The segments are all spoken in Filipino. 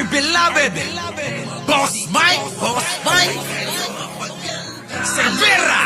Our beloved Boss Mike Cervera.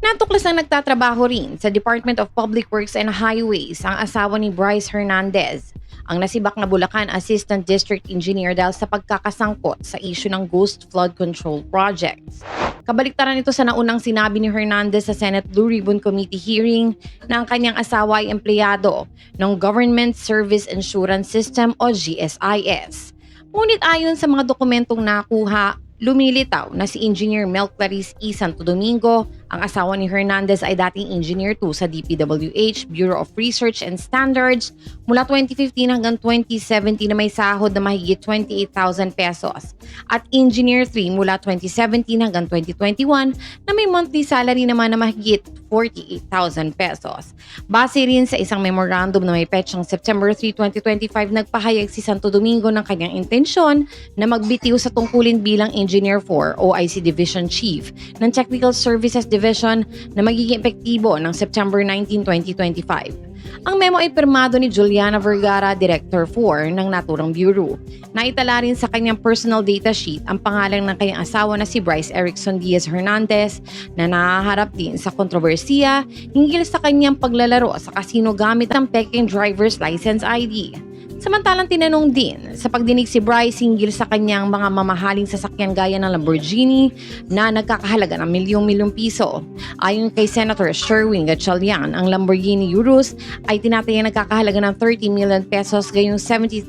Natuklas ang nagtatrabaho rin sa Department of Public Works and Highways ang asawa ni Bryce Hernandez, ang nasibak na Bulacan Assistant District Engineer dahil sa pagkakasangkot sa issue ng Ghost Flood Control Projects. Kabaliktaran ito sa naunang sinabi ni Hernandez sa Senate Blue Ribbon Committee hearing na ang kanyang asawa ay empleyado ng Government Service Insurance System o GSIS. Ngunit ayon sa mga dokumentong nakuha, lumilitaw na si Engineer Mel Clarice E. Santo Domingo, ang asawa ni Hernandez ay dating Engineer 2 sa DPWH, Bureau of Research and Standards, mula 2015 hanggang 2017 na may sahod na mahigit 28,000 pesos. At Engineer 3 mula 2017 hanggang 2021 na may monthly salary naman na mahigit 48,000 pesos. Base rin sa isang memorandum na may petsang September 3, 2025, nagpahayag si Santo Domingo ng kanyang intensyon na magbitiw sa tungkulin bilang Engineer 4 OIC Division Chief ng Technical Services Division na magiging epektibo ng September 19, 2025. Ang memo ay pirmado ni Juliana Vergara, Director 4 ng naturang bureau. Naitala rin sa kanyang personal data sheet ang pangalan ng kanyang asawa na si Bryce Erickson Diaz Hernandez na nahaharap din sa kontrobersiya hinggil sa kanyang paglalaro sa casino gamit ang peking driver's license ID. Samantalang tinanong din sa pagdinig si Bryce hinggil sa kanyang mga mamahaling sasakyan gaya ng Lamborghini na nagkakahalaga ng milyong-milyong piso. Ayon kay Senator Sherwin Gatchalian, ang Lamborghini Urus ay tinatayang nagkakahalaga ng 30 million pesos gayong 70,000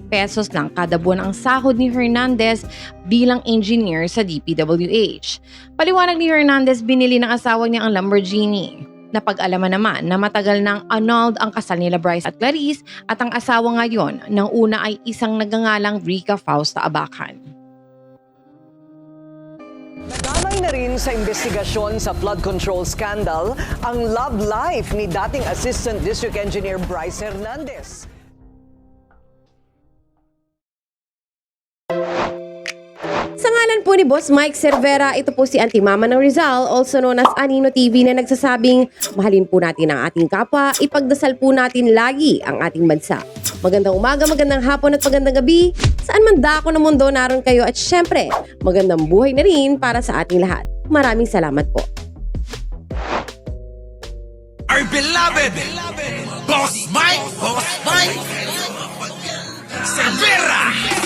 pesos lang kada buwan ang sahod ni Hernandez bilang engineer sa DPWH. Paliwanag ni Hernandez, binili ng asawa niya ang Lamborghini. Napag-alaman naman na matagal nang annulled ang kasal nila Bryce at Clarice at ang asawa ngayon ng una ay isang nagngangalang Rica Fausta Abacan. Nadamay na rin sa investigasyon sa flood control scandal ang love life ni dating Assistant District Engineer Bryce Hernandez. Sa ngalan po ni Boss Mike Cervera, ito po si Auntie Mama ng Rizal, also known as Anino TV, na nagsasabing mahalin po natin ang ating kapwa, ipagdasal po natin lagi ang ating bansa. Magandang umaga, magandang hapon at magandang gabi, saan man dako ng mundo naroon kayo, at syempre, magandang buhay na rin para sa ating lahat. Maraming salamat po. Our beloved Boss Mike Cervera.